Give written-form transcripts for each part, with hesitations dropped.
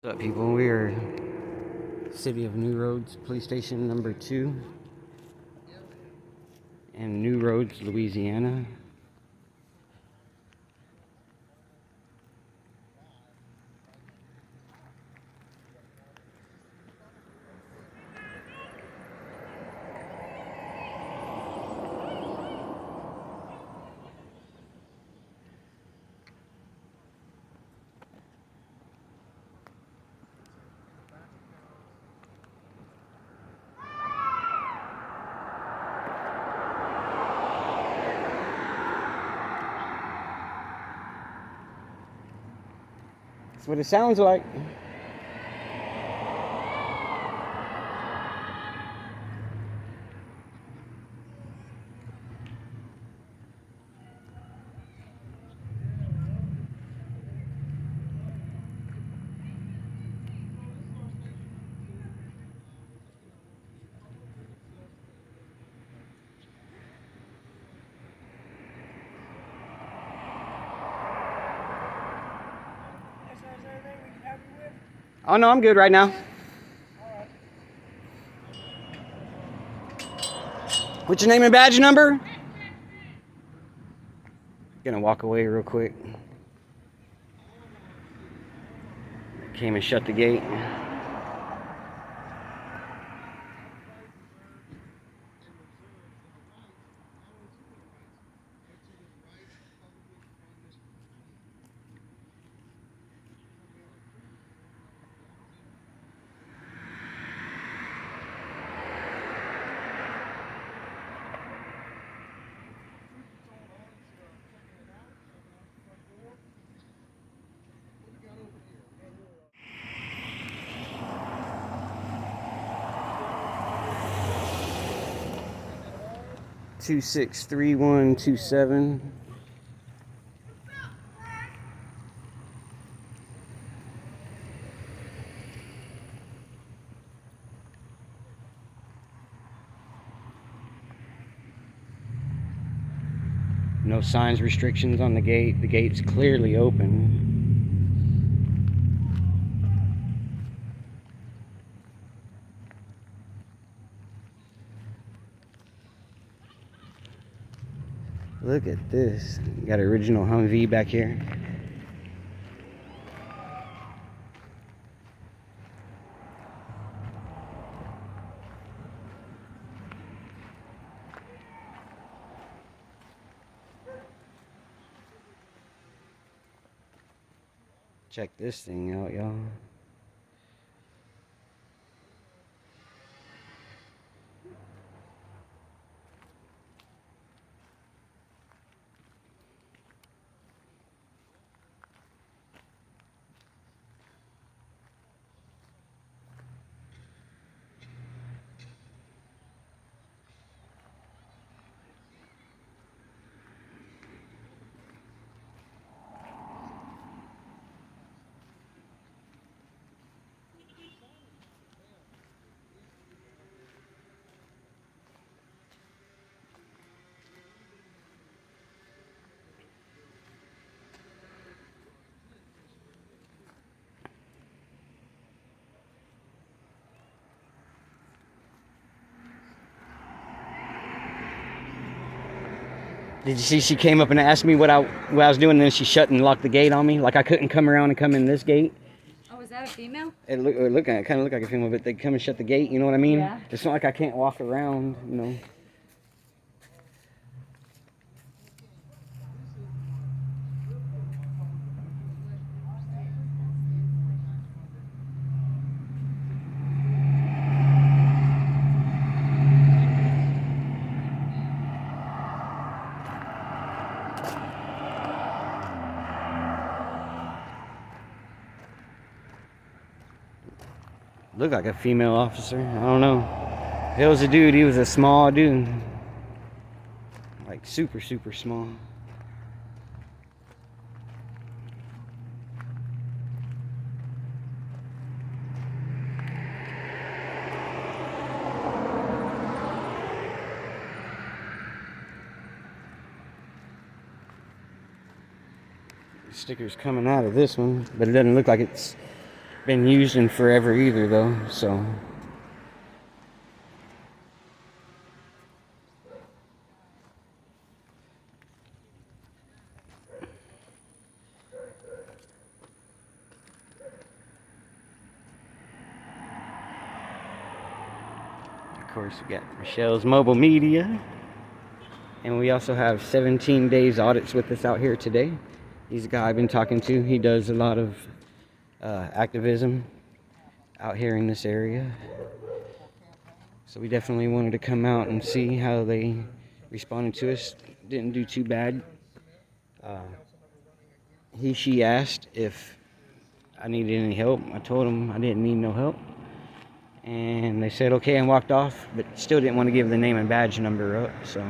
What's up, people? We are City of New Roads, Police Station number 2 in New Roads, Louisiana. That's what it sounds like. Oh no, I'm good right now. What's your name and badge number? Gonna walk away real quick. Came and shut the gate. Two 63127. No signs, restrictions on the gate. The gate's clearly open. Look at this. Got an original Humvee back here. Check this thing out, y'all. Did you see she came up and asked me what I was doing, and then she shut and locked the gate on me? Like I couldn't come around and come in this gate. Oh, is that a female? It kind of looked like a female, but they come and shut the gate, you know what I mean? Yeah. It's not like I can't walk around, you know. Looked like a female officer. I don't know. If it was a dude, he was a small dude. Like super, super small. Stickers coming out of this one, but it doesn't look like it's been used in forever either, though. So. Of course, we got Michelle's mobile media. And we also have 17 days audits with us out here today. He's a guy I've been talking to. He does a lot of activism out here in this area. So we definitely wanted to come out and see how they responded to us. Didn't do too bad. She asked if I needed any help. I told them I didn't need no help. And they said okay and walked off, but still didn't want to give the name and badge number up, so.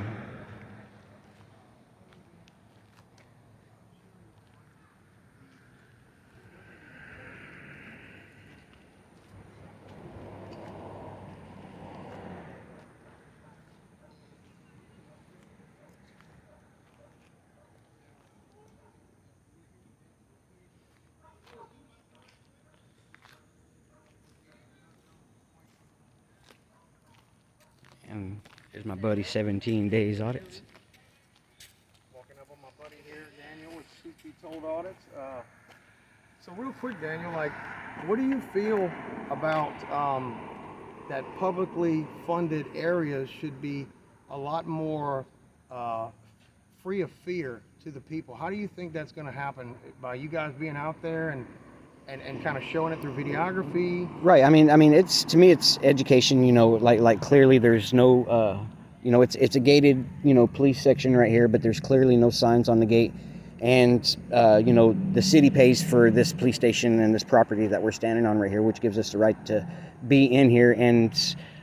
And here's my buddy 17 days audits. Walking up on my buddy here, Daniel, with Truth Be Told Audits. So real quick, Daniel, like, what do you feel about that publicly funded areas should be a lot more free of fear to the people? How do you think that's going to happen by you guys being out there and kind of showing it through videography? Right. I mean, it's, to me, it's education. You know, like clearly there's no, you know, it's a gated, you know, police section right here, but there's clearly no signs on the gate. And you know, the city pays for this police station and this property that we're standing on right here, which gives us the right to be in here. And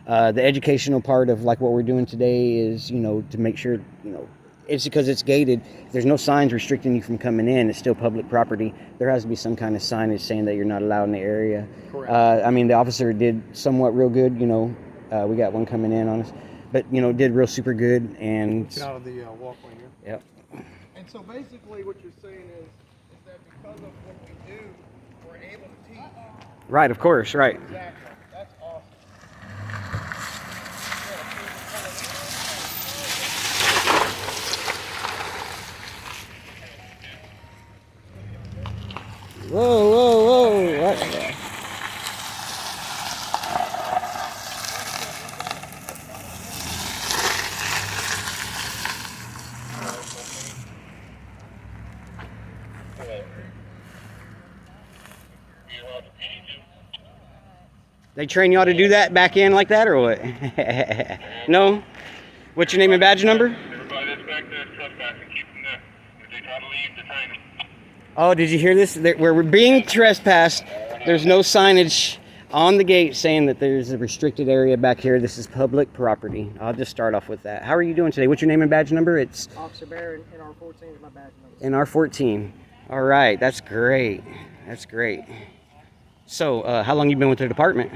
the educational part of like what we're doing today is, you know, to make sure, you know, it's because it's gated. There's no signs restricting you from coming in. It's still public property. There has to be some kind of signage saying that you're not allowed in the area. Correct. I mean, the officer did somewhat real good. You know, we got one coming in on us, but you know, did real super good. And get out of the walkway here. Yep. And so basically, what you're saying is that because of what we do, we're able to teach. Right. Of course. Right. Exactly. That's awesome. Whoa. What? They train y'all to do that back in like that, or what? No? What's your name and badge number? Everybody that's back there is trespassing. Keep them there. If they try to leave, detain them. Oh, did you hear this? We're being trespassed. There's no signage on the gate saying that there's a restricted area back here. This is public property. I'll just start off with that. How are you doing today? What's your name and badge number? It's Officer Barron, NR14 is my badge number. NR14. All right, that's great. That's great. So, how long you been with the department?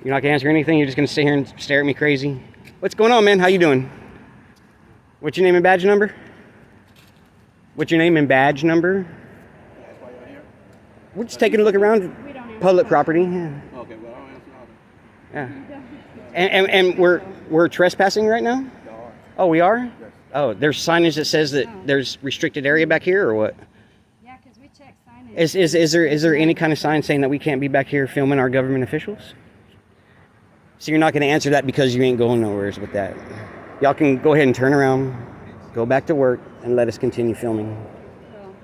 You're not gonna answer anything? You're just gonna sit here and stare at me crazy? What's going on, man? How you doing? What's your name and badge number? What's your name and badge number? That's why you're here? We're just taking a look around public property. Yeah. Okay, well, I don't answer all Yeah. And we're trespassing right now? Oh, we are? Yes. Oh, there's signage that says that there's restricted area back here, or what? Yeah, because we check signage. Is there any kind of sign saying that we can't be back here filming our government officials? So you're not going to answer that because you ain't going nowhere with that. Y'all can go ahead and turn around, go back to work, and let us continue filming. So,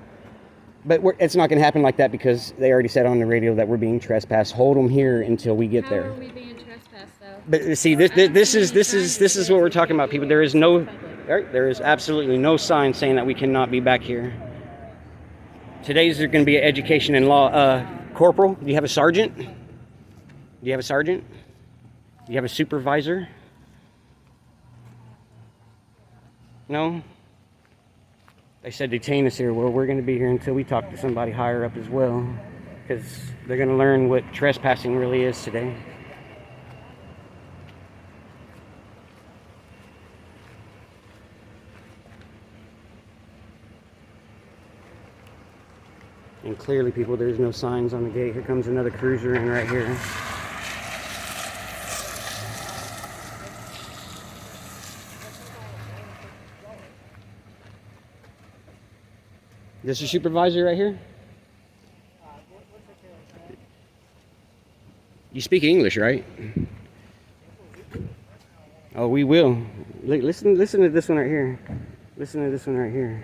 But it's not going to happen like that because they already said on the radio that we're being trespassed. Hold them here until we get how there. are we being trespassed, though? But see, this is what we're talking about, people. There is absolutely no sign saying that we cannot be back here. Today's going to be an education in law. Corporal, do you have a sergeant? Do you have a sergeant? Do you have a supervisor? No? They said detain us here. Well, we're going to be here until we talk to somebody higher up as well, because they're going to learn what trespassing really is today. And And clearly, people, there's no signs on the gate. Here comes another cruiser in right here. This is Supervisor right here? You speak English, right? Oh, we will. Listen to this one right here. Listen to this one right here.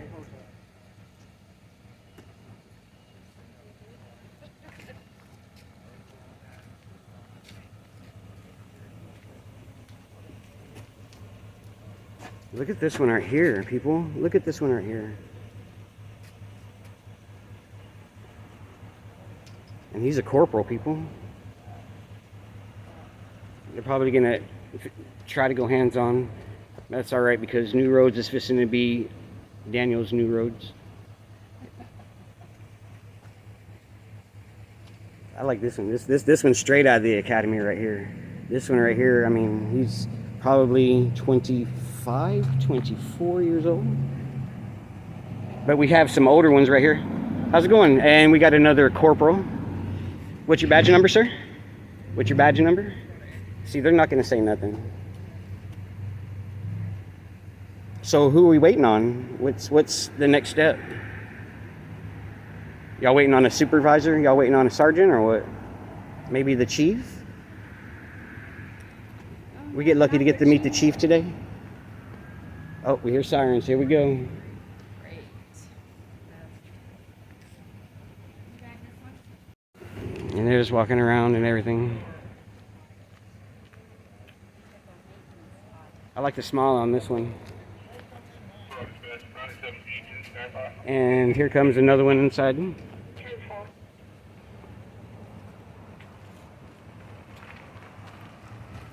Look at this one right here, people. Look at this one right here. And he's a corporal, people. They're probably gonna try to go hands-on. That's all right, because New Roads is fixing to be Daniel's New Roads. I like this one. This one's straight out of the academy right here. This one right here, I mean, he's probably 25, 24 years old. But we have some older ones right here. How's it going? And we got another corporal. What's your badge number, sir? What's your badge number? See, they're not going to say nothing. So who are we waiting on? What's the next step? Y'all waiting on a supervisor? Y'all waiting on a sergeant or what? Maybe the chief? We get lucky to get to meet the chief today. Oh, we hear sirens. Here we go. And they're just walking around and everything. I like the smile on this one. And here comes another one inside.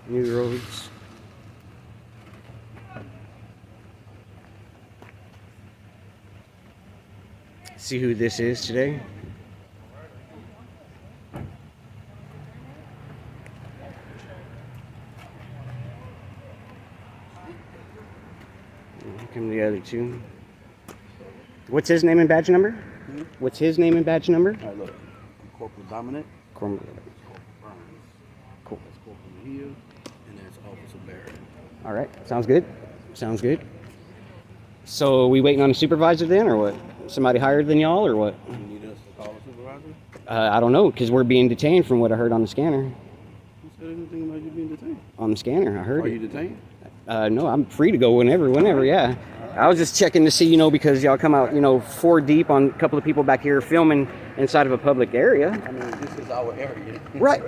New Roads. See who this is today. Here come the other two. What's his name and badge number? What's his name and badge number? All right, look. Corporal Dominic. Corporal. Burns. Cool. That's Corporal Mejia, and that's Officer Barrett. All right. Sounds good. Sounds good. So are we waiting on a supervisor then, or what? Somebody higher than y'all, or what? You need us to call a supervisor? I don't know, because we're being detained from what I heard on the scanner. Who said anything about you being detained? On the scanner, I heard Are it. you detained? No, I'm free to go whenever, yeah. I was just checking to see, because y'all come out, 4 deep on a couple of people back here filming inside of a public area. I mean, this is our area. Right,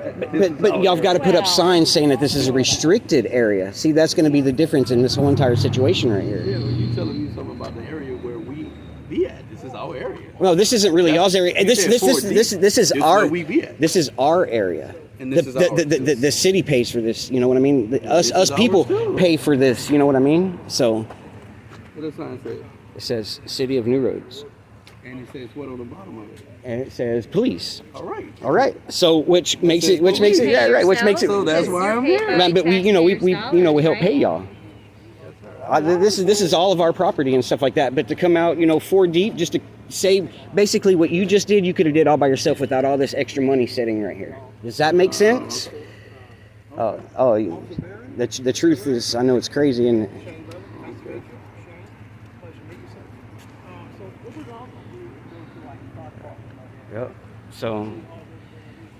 but y'all got to put up signs saying that this is a restricted area. See, that's going to be the difference in this whole entire situation right here. Yeah, well, you telling me something about the area where we be at. This is our area. No, this isn't really y'all's area. This is our where we be at. This is our area. And this is ours. The city pays for this, you know what I mean? Us people pay for this, you know what I mean? So What does the sign say? it says City of New Roads. And it says what on the bottom of it? And it says police. All right. All right. So which makes it yeah, right, which makes it So that's why I'm here. Right, but we help pay y'all. This is all of our property and stuff like that. But to come out, 4 deep, just to say basically what you just did, you could have did all by yourself without all this extra money sitting right here. Does that make sense? The truth is, I know it's crazy, and yep. So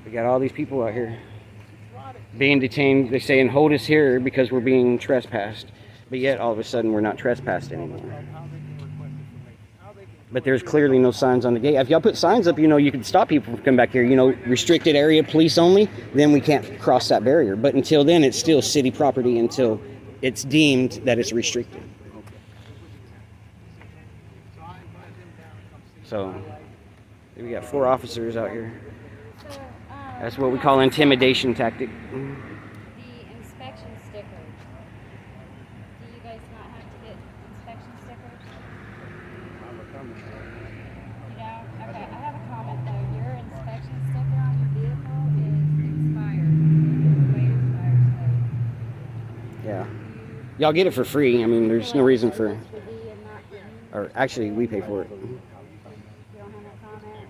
we got all these people out here being detained. They're saying hold us here because we're being trespassed, but yet all of a sudden we're not trespassed anymore. But there's clearly no signs on the gate. If y'all put signs up, you can stop people from coming back here. Restricted area, police only. Then we can't cross that barrier. But until then, it's still city property until it's deemed that it's restricted. So we got 4 officers out here. So, That's what we call intimidation tactic. the inspection stickers. Do you guys not have to get inspection stickers? You don't? Okay, I have a comment though. Your inspection sticker on your vehicle is expired. The way it expires, Yeah. Y'all get it for free. I mean, there's no reason for, so the D and not the E. or actually we pay for it. You don't have no comment?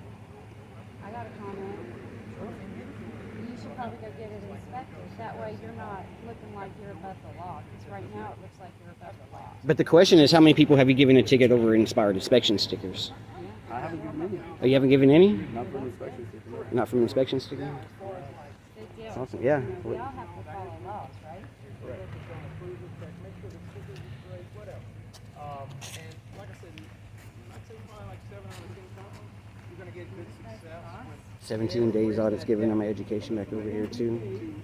probably go get it inspected. That way you're not looking like you're above the law, because right now it looks like you're above the law. But the question is, how many people have you given a ticket over expired inspection stickers? I haven't given any. Oh, you haven't given any? Not from inspection sticker. Not from inspection sticker? Big deal. That's awesome. Yeah. We all have to follow laws, right? And like I said, I'd say probably like 7 out of 10 times, you're going to get good success with 17 days audits given on my education back over here too.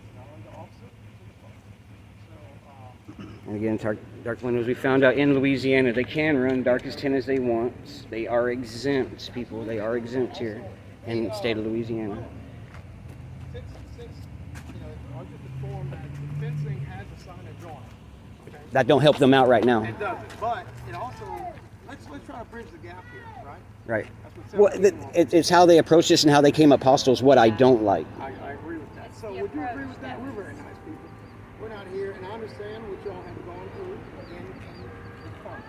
And again, dark windows. We found out in Louisiana they can run dark as 10 as they want. They are exempt, people. They are exempt here in the state of Louisiana. Since I was just informed that the fencing has a signage on it. Okay? That don't help them out right now. It doesn't, but it also, let's try to bridge the gap here, right? Right. That's Well, what people want. it's how they approach this and how they came up hostile is what I don't like. I agree with that. So the would you agree approach with that? that We're was- very nice people. We're not here, and I understand what y'all have gone through, and it's fun.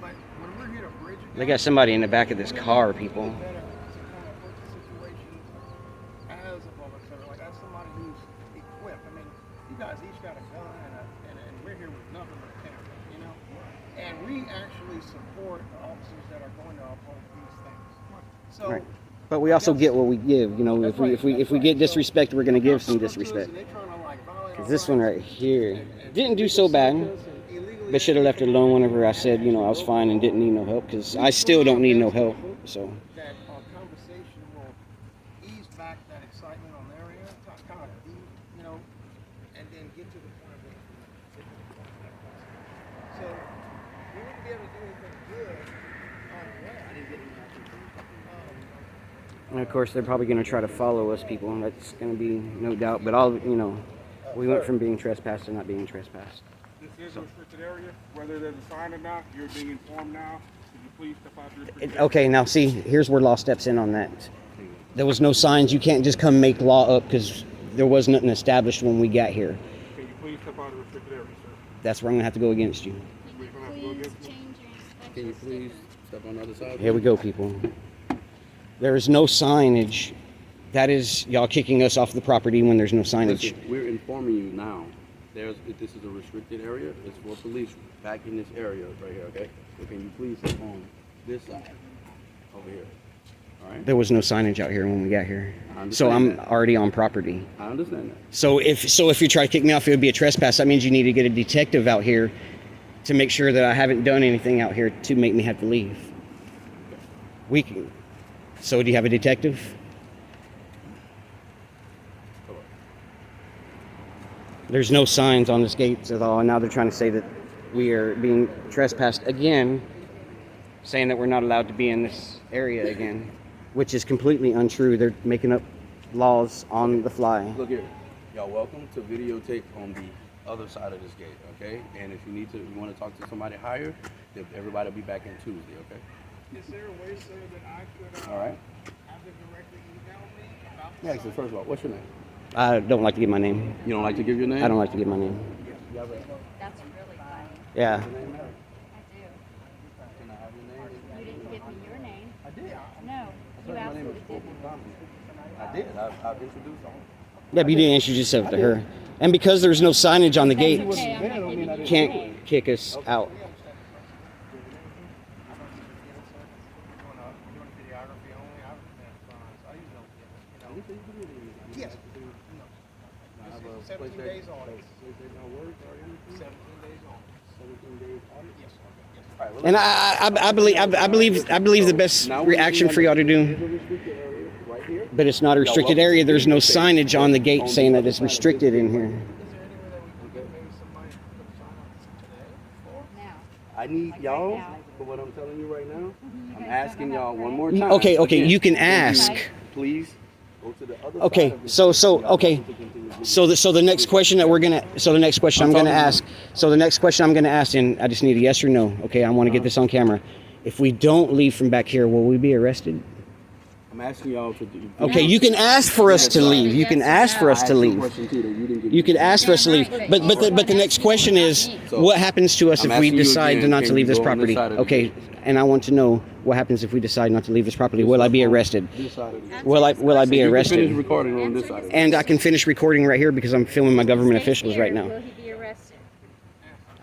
But when we're here to bridge it, They got somebody in the back of this car, people. better to kind of put the situation as a public servant, like as somebody who's equipped. I mean, you guys each got a gun, and we're here with nothing but a camera, you know. And we actually support the officers that are going to uphold these things. So. Right. But we also get what we give. You know, if we get disrespect, we're gonna give some disrespect. Cause this one right here didn't do so bad, but should have left it alone whenever I said, you know, I was fine and didn't need no help. Cause I still don't need no help. So. That our conversation will ease back that excitement on their end, kind of, you know, and then get to the point of it. So we wouldn't be able to do anything good on that. And of course, they're probably gonna try to follow us, people. That's gonna be no doubt. But we went from being trespassed to not being trespassed. This is a restricted area, whether there's a sign or not, you're being informed now. Could you please step out your restricted area? Okay, now see, here's where law steps in on that. There was no signs. You can't just come make law up because there was nothing established when we got here. Can you please step out of the restricted area, sir? That's where I'm gonna have to go against you. We're gonna have to go Please against you. change your inspection. Can you please step on the other side? Here we go, people. There is no signage. That is y'all kicking us off the property when there's no signage. Listen, we're informing you now. This is a restricted area. It's for police back in this area right here, okay? So can you please step on this side over here? All right? There was no signage out here when we got here. I understand So I'm that. already on property. I understand that. So if you try to kick me off, it would be a trespass. That means you need to get a detective out here to make sure that I haven't done anything out here to make me have to leave. So do you have a detective? There's no signs on this gate at all, and now they're trying to say that we are being trespassed again, saying that we're not allowed to be in this area again, which is completely untrue. They're making up laws on the fly. Look here. Y'all welcome to videotape on the other side of this gate, okay? And if you want to talk to somebody higher, everybody will be back in Tuesday, okay? Is there a way, sir, that I could All right. have them directly email me about the Yeah, so first of all, what's your name? I don't like to give my name. You don't like to give your name? I don't like to give my name. That's really funny. Yeah. I do. Can I have your name? You didn't give me your name. I did. No, you My name is absolutely didn't. I did. I've introduced all. Yeah, but you didn't introduce yourself to her. And because there's no signage on the gate, That's okay, I'm not giving you your name. can't kick us out. doing videography only. I use no, yes. I have a 17 place days that- on it. place that don't work or anything? 17 days on. 17 days audit? Yes, sir. Yes, sir. All right, well, And I believe the best now we reaction for y'all to do, There's a restricted area right here. but it's not a restricted area. There's no signage on the gate saying that it's restricted in here. Is there any way that we could get maybe somebody to put a sign on today? Now. I need y'all, now. for what I'm telling you right now, You I'm guys asking don't y'all have one that. more time. Okay, Again, you can can ask. Please go to the other Okay, side of this so gate. Y'all okay, welcome to continue. so the next question that we're gonna, so the next question I'm gonna ask, and I just need a yes or no. Okay, I want to get this on camera. If we don't leave from back here, will we be arrested? I'm asking y'all to do. Okay, you can ask for us to leave. You can ask for us to leave. You can ask for us to leave. But the next question is, what happens to us if we decide to not to leave this property? Okay, and I want to know what happens if we decide not to leave this property. Will I be arrested? This side of the Will I be You can arrested? finish recording on this side of the And I can finish recording right here because I'm filming my government Stay officials here. right now. Will he be arrested?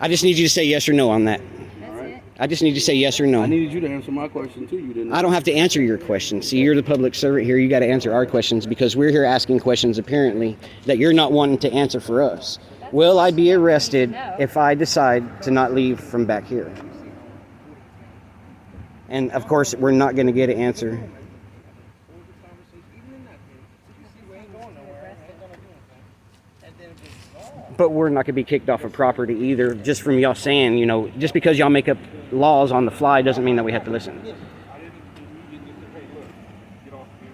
I just need you to say yes or no on that. That's it. I just need you to say yes or I no. needed you to answer my question too. You didn't. I don't have to answer your questions. See, you're the public servant here. You got to answer our questions because we're here asking questions apparently that you're not wanting to answer for us. Will I be arrested if I decide to not leave from back here? And of course, we're not going to get an answer. But we're not going to be kicked off of property either, just from y'all saying, you know, just because y'all make up laws on the fly doesn't mean that we have to listen. I didn't hey, look, get off here.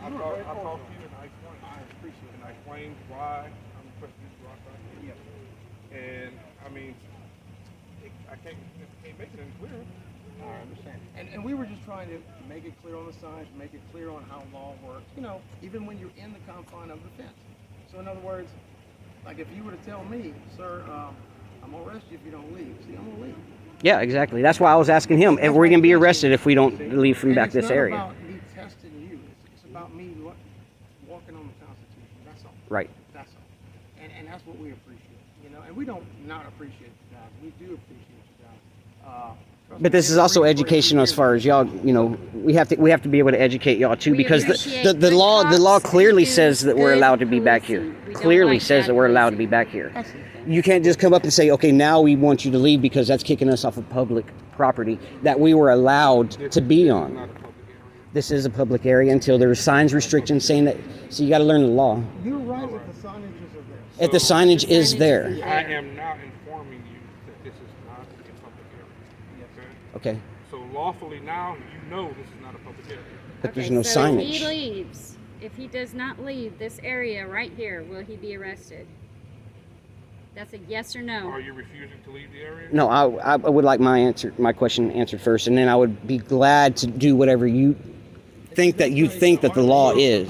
I talked to you and I explained why I'm requesting this rock right here. And I mean, I can't make it any clearer. I understand. And we were just trying to make it clear on the signs, make it clear on how law works, you know, even when you're in the confine of the fence. So in other words, like if you were to tell me, sir, I'm gonna arrest you if you don't leave. See, I'm gonna leave. Yeah, exactly. That's why I was asking him, if we're going to be arrested if we don't leave from back this area. It's not about me testing you. It's about me walking on the Constitution. That's all. Right. That's all. And that's what we appreciate, you know. And we don't not appreciate you guys. We do appreciate you guys. But this is also education as far as y'all, you know, we have to be able to educate y'all too, We because appreciate the good law cops clearly who do says that we're good allowed to be back here. policing. We don't Clearly like says bad that we're allowed to be policing. back here. You can't just come up and say, okay, now we want you to leave because that's kicking us off of public property that we were allowed to be on. This is a public area until there are signs restrictions saying that. So you got to learn the law. You're right if the signages are there. If the signage is there. I am now informing you that this is not a public area. Okay? Okay. So lawfully now, you know this is not a public area. But there's Okay, no so signage. if he leaves, if he does not leave this area right here, will he be arrested? That's a yes or no. Are you refusing to leave the area? No, I would like my question answered first, and then I would be glad to do whatever you think that the law is.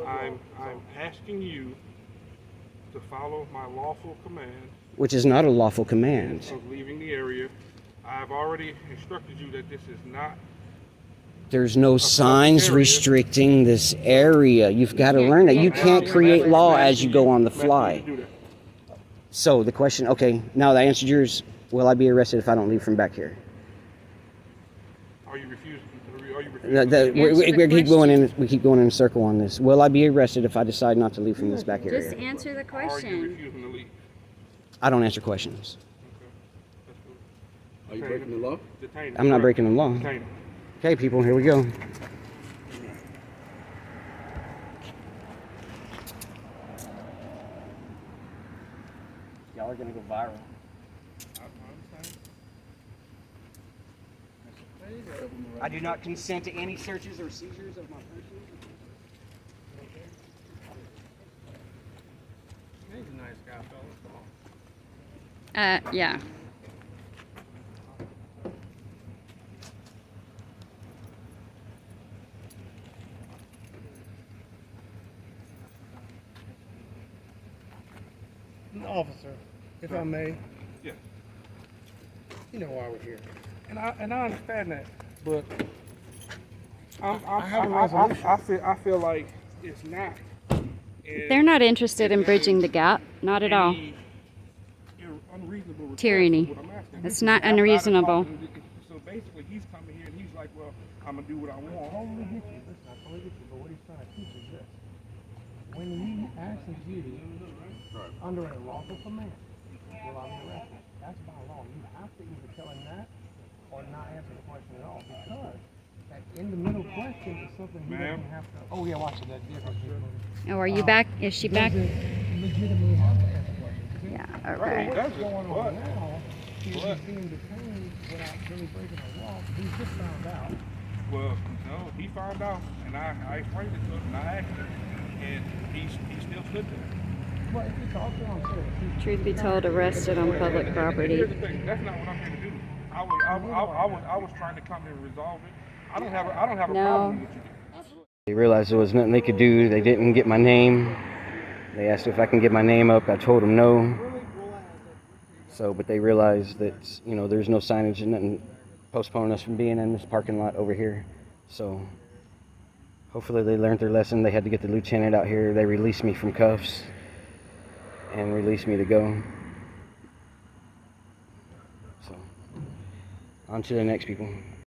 I'm asking you to follow my lawful command Which is not a lawful command. of leaving the area. I've already instructed you that this is not. There's no signs restricting this area. You've got to learn that. You can't create law as you go on the fly. So the question, okay, now that I answered yours, will I be arrested if I don't leave from back here? Are you refusing? Are you We keep going in a circle on this. Will I be arrested if I decide not to leave from this back Just area? answer the Are you question. refusing to leave? I don't answer questions. Are you breaking the law? Detain him. I'm not breaking the law. Detain him. Okay, people, here we go. Y'all are gonna go viral. I do not consent to any searches or seizures of my person. He's a nice guy, fellas. Come on. Yeah. Officer, if I may, Yes. you know why we're here. And I understand that, but I have a resolution. I feel like it's not. They're not interested in bridging the gap. Not at all. Unreasonable request Tyranny. is what I'm asking. It's not unreasonable. So basically, he's coming here and he's like, "Well, I'm gonna do what I want." Totally get you. Listen, I totally get you. But what he's trying to teach is this: when he asks you under a lawful command, will I be arrested? That's by law. You have to either tell him that or not answer the question at all, because that in the middle question is something he Ma'am? doesn't have to. Oh yeah, watch it. That difference. Oh, are you back? Is she back? Legitimately have to answer questions. Yeah. Right, he Okay. does it, Going on but now, he's being detained without really breaking the law. He's just found out. well, no, he found out, and I explained it to him, and I asked him, and he still stood there. Well, if you talk to him, sir, Truth be told, arrested on public And property. here's the thing, that's not what I'm here to do. I was trying to come here and resolve it. I don't have a No. problem with what you do. They realized there was nothing they could do. They didn't get my name. They asked if I can get my name up. I told them no. So, but they realized that, you know, there's no signage and nothing postpone us from being in this parking lot over here. So hopefully they learned their lesson. They had to get the lieutenant out here. They released me from cuffs and released me to go. So on to the next people.